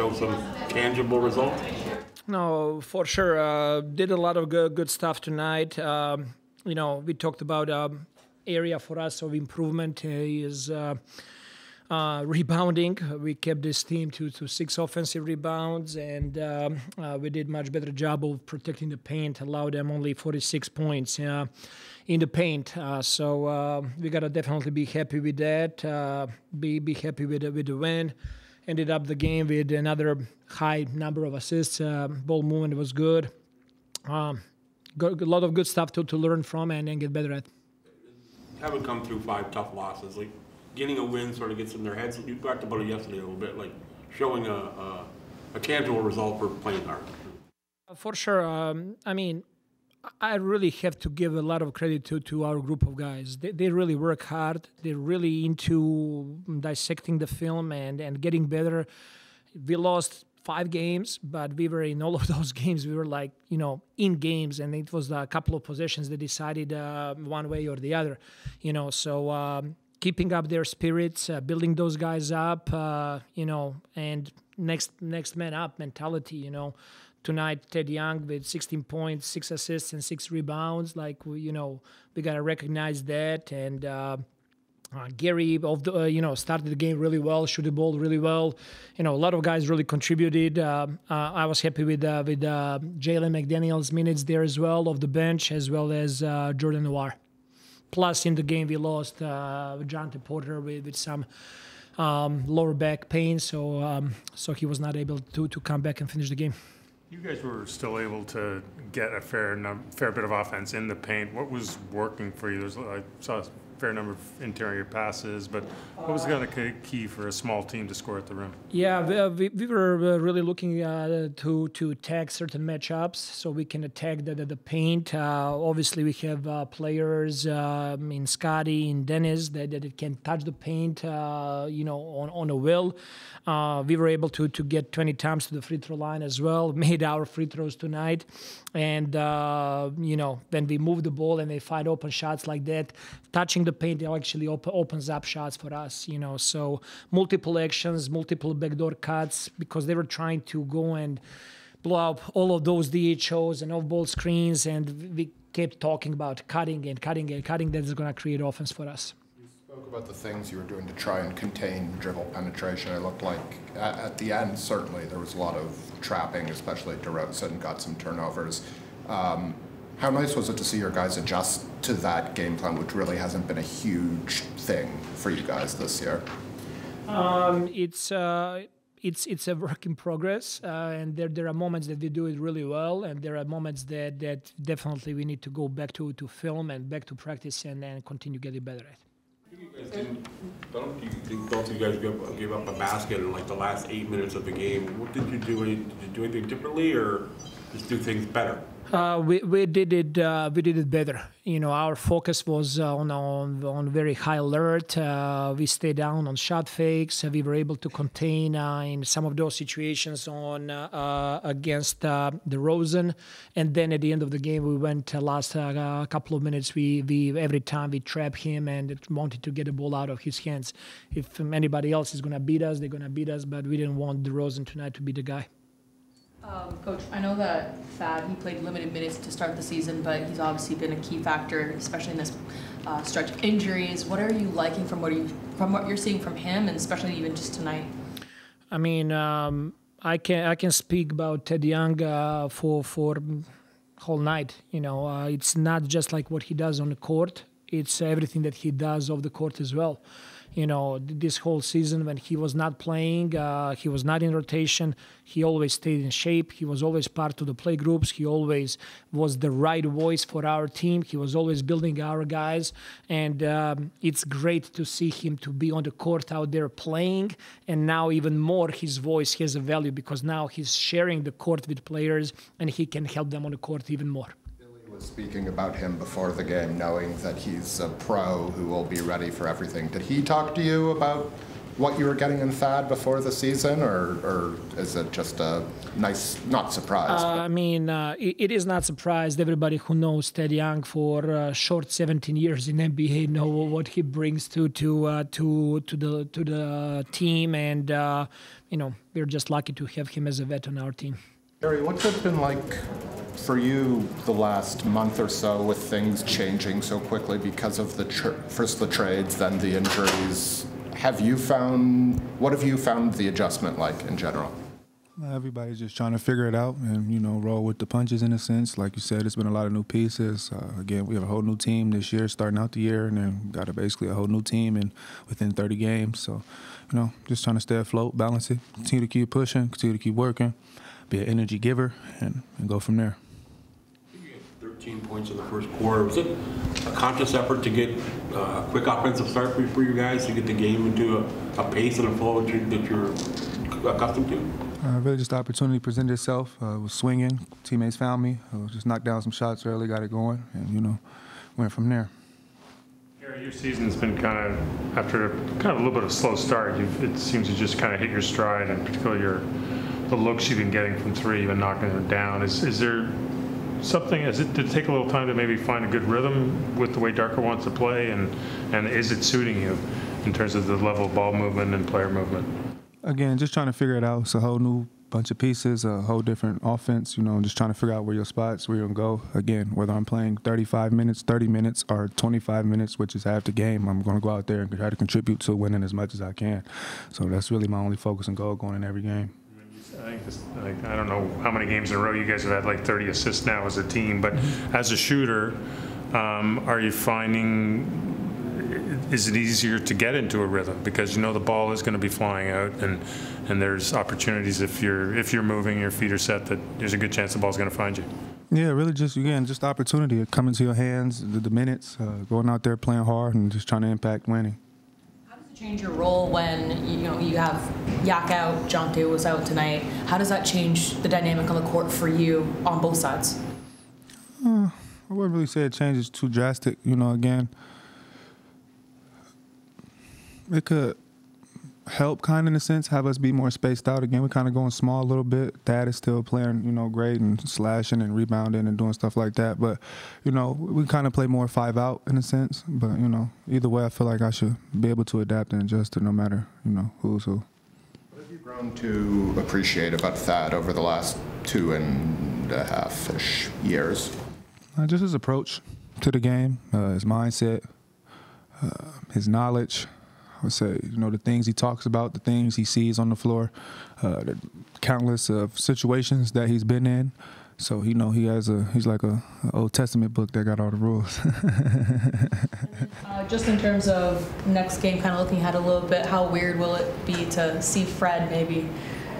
show some tangible results? No, for sure. Did a lot of good stuff tonight. We talked about area for us of improvement is rebounding. We kept this team to 6 offensive rebounds, and we did much better job of protecting the paint, allowed them only 46 points in the paint. So we got to definitely be happy with that, be happy with the win. Ended up the game with another high number of assists. Ball movement was good. Got a lot of good stuff to learn from and get better at. Having come through 5 tough losses, like getting a win sort of gets in their heads. You talked about it yesterday a little bit, like showing a tangible result for playing hard. For sure. I really have to give a lot of credit to our group of guys. They really work hard. They're really into dissecting the film and getting better. We lost 5 games, but we were in all of those games. We were in games, and it was a couple of possessions that decided one way or the other. So keeping up their spirits, building those guys up, and next man up mentality, Tonight, Ted Young with 16 points, 6 assists, and 6 rebounds. We got to recognize that. And Gary, started the game really well, shoot the ball really well. A lot of guys really contributed. I was happy with Jalen McDaniel's minutes there as well, off the bench, as well as Jordan Noir. Plus, in the game, we lost Jonathan Porter with some lower back pain, so he was not able to come back and finish the game. You guys were still able to get a fair bit of offense in the paint. What was working for you? I saw a fair number of interior passes, but what was kind of key for a small team to score at the rim? Yeah, we were really looking to attack certain matchups so we can attack the paint. Obviously, we have players in Scotty, in Dennis that can touch the paint, on a will. We were able to get 20 times to the free throw line as well, made our free throws tonight. And, when we move the ball and they find open shots like that, touching the paint actually opens up shots for us, So multiple actions, multiple backdoor cuts, because they were trying to go and blow up all of those DHOs and off-ball screens, and we kept talking about cutting. That is going to create offense for us. Spoke about the things you were doing to try and contain dribble penetration. It looked like at the end, certainly, there was a lot of trapping, especially DeRozan got some turnovers. How nice was it to see your guys adjust to that game plan, which really hasn't been a huge thing for you guys this year? It's a work in progress, and there are moments that we do it really well, and there are moments that definitely we need to go back to film and back to practice and continue getting better at. Don't you guys give up a basket in the last 8 minutes of the game? What did you do? Did you do anything differently, or just do things better? We did it better. Our focus was on very high alert. We stayed down on shot fakes. We were able to contain in some of those situations against DeRozan, and then at the end of the game, we went last couple of minutes. We every time we trapped him and wanted to get the ball out of his hands. If anybody else is going to beat us, they're going to beat us. But we didn't want DeRozan tonight to be the guy. Coach, I know that Thad, he played limited minutes to start the season, but he's obviously been a key factor, especially in this stretch of injuries. What are you liking from what you're seeing from him, and especially even just tonight? I can speak about Ted Young for whole night. It's not just like what he does on the court; it's everything that he does off the court as well. This whole season when he was not playing, he was not in rotation, he always stayed in shape, he was always part of the play groups, he always was the right voice for our team, he was always building our guys, and it's great to see him to be on the court out there playing, and now even more his voice has a value because now he's sharing the court with players and he can help them on the court even more. Was speaking about him before the game, knowing that he's a pro who will be ready for everything. Did he talk to you about what you were getting in Thad before the season, or is it just a nice, not surprise? I mean, it is not surprised. Everybody who knows Ted Young for short 17 years in NBA know what he brings to the team, and we're just lucky to have him as a vet on our team. Gary, what's it been like for you the last month or so with things changing so quickly because of first the trades, then the injuries? What have you found the adjustment like in general? Everybody's just trying to figure it out and, roll with the punches in a sense. Like you said, it's been a lot of new pieces. Again, we have a whole new team this year, starting out the year, and then got basically a whole new team within 30 games. So, just trying to stay afloat, balance it, continue to keep pushing, continue to keep working, be an energy giver, and go from there. 13 points in the first quarter. Was it a conscious effort to get a quick offensive start for you guys to get the game into a pace and a flow that you're accustomed to? Really just the opportunity presented itself. Was swinging. Teammates found me. Just knocked down some shots early, got it going, and, went from there. Gary, your season's been after a little bit of a slow start, it seems you just kind of hit your stride, and particularly the looks you've been getting from three, you've been knocking them down. Is there something, did it take a little time to maybe find a good rhythm with the way Darko wants to play, and is it suiting you in terms of the level of ball movement and player movement? Again, just trying to figure it out. It's a whole new bunch of pieces, a whole different offense, just trying to figure out where your spots, where you're going to go. Again, whether I'm playing 35 minutes, 30 minutes, or 25 minutes, which is half the game, I'm going to go out there and try to contribute to winning as much as I can. So that's really my only focus and goal going in every game. I don't know how many games in a row you guys have had 30 assists now as a team, but as a shooter, are you finding, is it easier to get into a rhythm because the ball is going to be flying out, and there's opportunities if you're moving, your feet are set, that there's a good chance the ball's going to find you? Yeah, really just the opportunity coming to your hands, the minutes, going out there playing hard and just trying to impact winning. Change your role when you have Yak out, Jonte was out tonight. How does that change the dynamic on the court for you on both sides? I wouldn't really say it changes too drastic. Again, it could help in a sense, have us be more spaced out. Again, we're kind of going small a little bit. Thad is still playing, great and slashing and rebounding and doing stuff like that. But, we kind of play more 5 out in a sense. But, either way, I feel like I should be able to adapt and adjust to no matter, who's who. What have you grown to appreciate about Thad over the last 2.5-ish years? Just his approach to the game, his mindset, his knowledge. I would say, the things he talks about, the things he sees on the floor, the countless of situations that he's been in. So, he's like a Old Testament book that got all the rules. Just in terms of next game, kind of looking ahead a little bit, how weird will it be to see Fred maybe?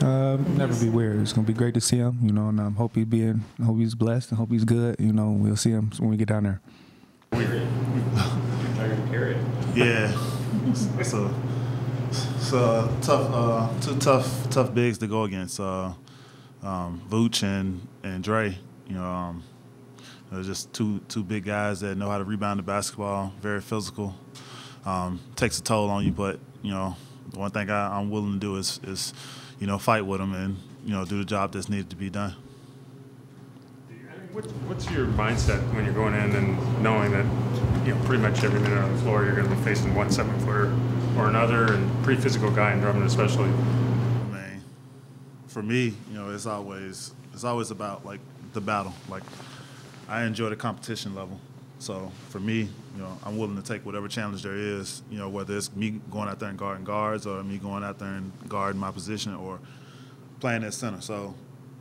Never be weird. It's gonna be great to see him, and I hope he's blessed and hope he's good. We'll see him when we get down there. Yeah. It's a tough, tough bigs to go against. Vooch and Dre. They're just two big guys that know how to rebound the basketball. Very physical. Takes a toll on you, but the one thing I'm willing to do is fight with them and do the job that's needed to be done. What's your mindset when you're going in and knowing that pretty much every minute on the floor you're going to be facing one 7-footer or another, and pretty physical guy in Drummond especially? I mean, for me, it's always about the battle. I enjoy the competition level, so for me, I'm willing to take whatever challenge there is. Whether it's me going out there and guarding guards, or me going out there and guarding my position, or playing at center. So.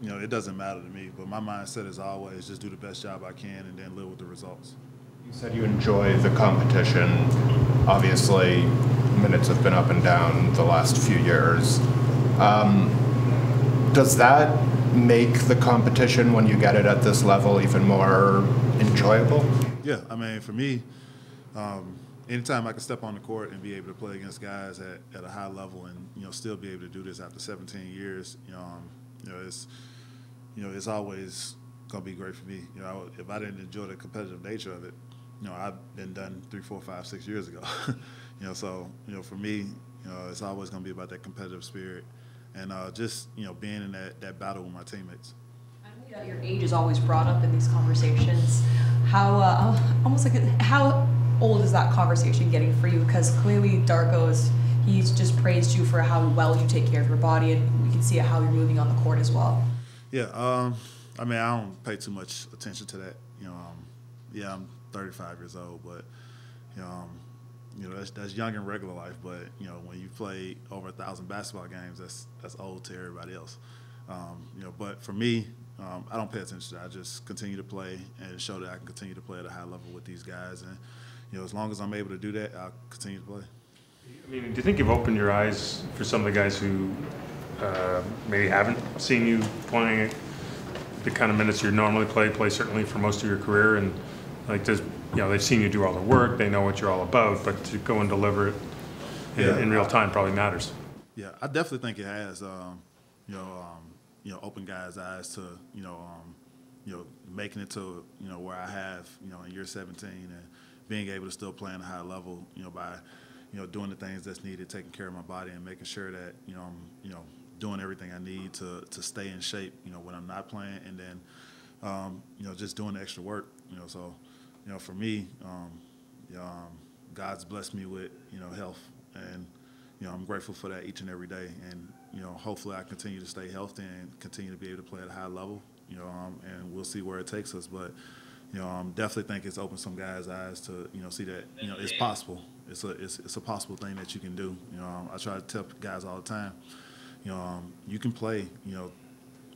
It doesn't matter to me, but my mindset is always just do the best job I can and then live with the results. You said you enjoy the competition. Obviously, minutes have been up and down the last few years. Does that make the competition, when you get it at this level, even more enjoyable? Yeah, I mean, for me, anytime I can step on the court and be able to play against guys at a high level and still be able to do this after 17 years, it's always gonna be great for me. If I didn't enjoy the competitive nature of it, I've been done 3, 4, 5, 6 years ago. So for me, It's always going to be about that competitive spirit and just, being in that battle with my teammates. I know that your age is always brought up in these conversations. How how old is that conversation getting for you? Because clearly he's just praised you for how well you take care of your body, and we can see how you're moving on the court as well. Yeah, I don't pay too much attention to that. I'm 35 years old, but that's young in regular life. But when you play over 1,000 basketball games, that's old to everybody else. But for me, I don't pay attention to that. I just continue to play and show that I can continue to play at a high level with these guys. And as long as I'm able to do that, I'll continue to play. I mean, do you think you've opened your eyes for some of the guys who maybe haven't seen you playing the kind of minutes you normally play certainly for most of your career, and they've seen you do all the work, they know what you're all about, but to go and deliver it in real time probably matters. Yeah, I definitely think it has. Open guys' eyes to making it to where I have in year 17 and being able to still play at a high level by doing the things that's needed, taking care of my body and making sure that I'm doing everything I need to stay in shape when I'm not playing, and then just doing the extra work so for me God's blessed me with health, and I'm grateful for that each and every day, and hopefully I continue to stay healthy and continue to be able to play at a high level and we'll see where it takes us, but definitely think it's opened some guys' eyes to see that it's possible. It's a possible thing that you can do. I try to tell guys all the time, you can play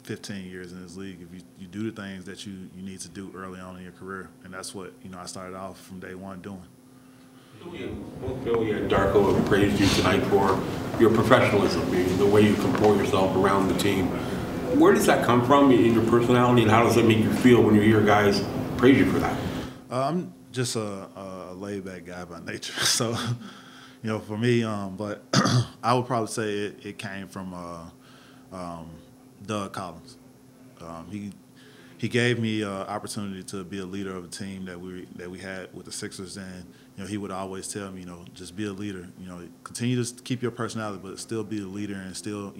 15 years in this league if you do the things that you need to do early on in your career, and that's what I started off from day one doing. Both Billy and Darko have praised you tonight for your professionalism, the way you comport yourself around the team. Where does that come from in your personality, and how does it make you feel when you hear guys praise you for that? I'm just a laid-back guy by nature, so for me, but I would probably say it came from Doug Collins. He gave me an opportunity to be a leader of a team that we had with the Sixers, and he would always tell me, just be a leader. Continue to keep your personality, but still be a leader, and still,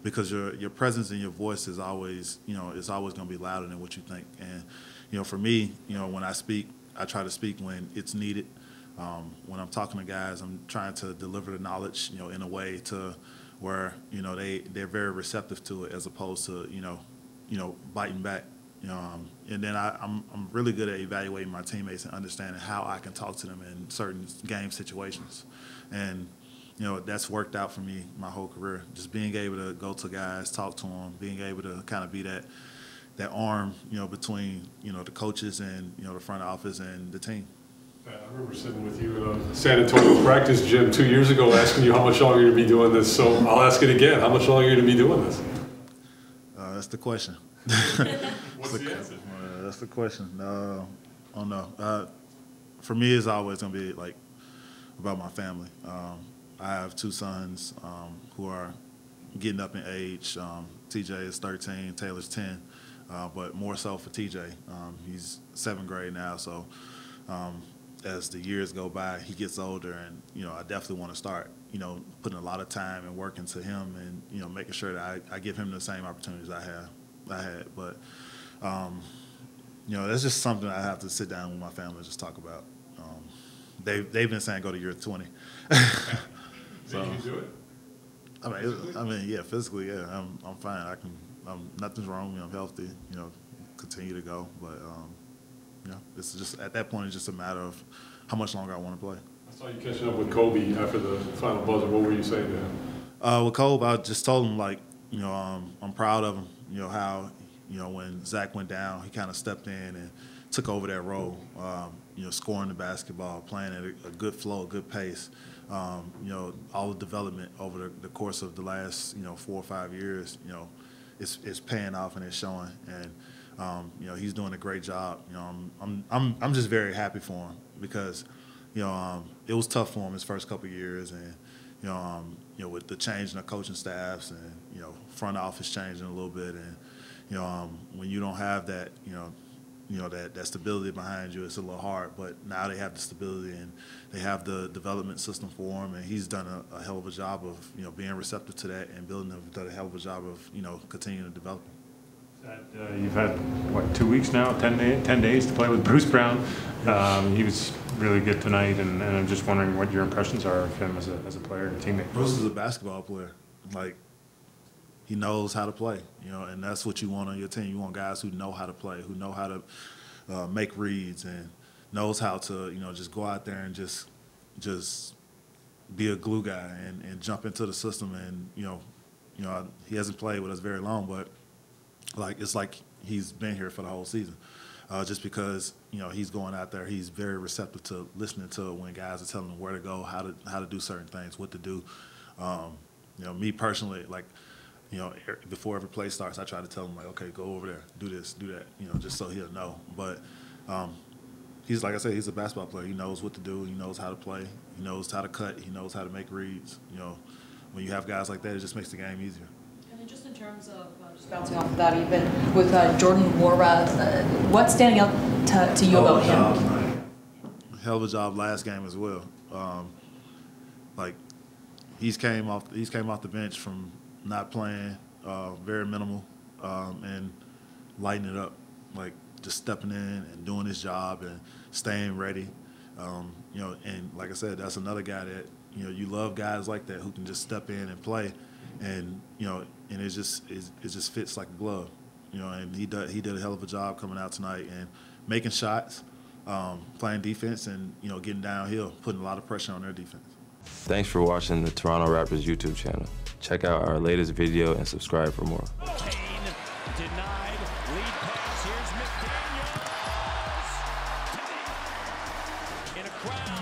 because your presence and your voice is always, it's always going to be louder than what you think. And for me, when I speak, I try to speak when it's needed. When I'm talking to guys, I'm trying to deliver the knowledge, in a way to where they're very receptive to it, as opposed to biting back. And then I'm really good at evaluating my teammates and understanding how I can talk to them in certain game situations, and that's worked out for me my whole career. Just being able to go to guys, talk to them, being able to kind of be that arm between the coaches and the front office and the team. I remember sitting with you in a San Antonio practice gym 2 years ago asking you how much longer you're going to be doing this. So I'll ask it again. How much longer are you going to be doing this? That's the question. What's the answer? That's the question. I don't know. For me, it's always going to be about my family. I have two sons who are getting up in age. TJ is 13, Taylor's 10, but more so for TJ. He's 7th grade now, so as the years go by, he gets older, and I definitely want to start putting a lot of time and work into him, and making sure that I give him the same opportunities I had. But that's just something I have to sit down with my family and just talk about. They've been saying go to year 20. So you do it? I mean, yeah, physically, yeah, I'm fine. Nothing's wrong with me. I'm healthy. Continue to go, but it's just at that point, it's just a matter of how much longer I want to play. I saw you catching up with Kobe after the final buzzer. What were you saying to him? With Kobe, I just told him I'm proud of him. How when Zach went down, he kind of stepped in and took over that role. Scoring the basketball, playing at a good flow, a good pace. All the development over the course of the last 4 or 5 years. It's paying off and it's showing. And he's doing a great job. I'm just very happy for him because it was tough for him his first couple of years, and with the change in the coaching staffs and front office changing a little bit, and when you don't have that that stability behind you. It's a little hard, but now they have the stability and they have the development system for him, and he's done a hell of a job of being receptive to that and building them. Done a hell of a job of continuing to develop him. You've had, what, 2 weeks now, 10 days to play with Bruce Brown. He was really good tonight, and I'm just wondering what your impressions are of him as a player and teammate. Bruce is a basketball player. Like, he knows how to play, and that's what you want on your team. You want guys who know how to play, who know how to make reads, and knows how to, just go out there and just be a glue guy and jump into the system. And he hasn't played with us very long, but it's like he's been here for the whole season. Just because he's going out there, he's very receptive to listening to when guys are telling him where to go, how to do certain things, what to do. Me personally, before every play starts, I try to tell him, okay, go over there, do this, do that, just so he'll know. But he's, like I said, he's a basketball player. He knows what to do. He knows how to play. He knows how to cut. He knows how to make reads. When you have guys like that, it just makes the game easier. And then just in terms of, just bouncing off of that, even with Jordan Nwora, what's standing out to you about him? Hell of a job last game as well. He's came off the bench from not playing, very minimal, and lighting it up, just stepping in and doing his job and staying ready. And like I said, that's another guy that you love guys like that who can just step in and play, and and it just fits like a glove. And he did a hell of a job coming out tonight and making shots, playing defense, and getting downhill, putting a lot of pressure on their defense. Thanks for watching the Toronto Raptors YouTube channel. Check out our latest video and subscribe for more. Denied, lead pass, here's McDaniels. In a crowd.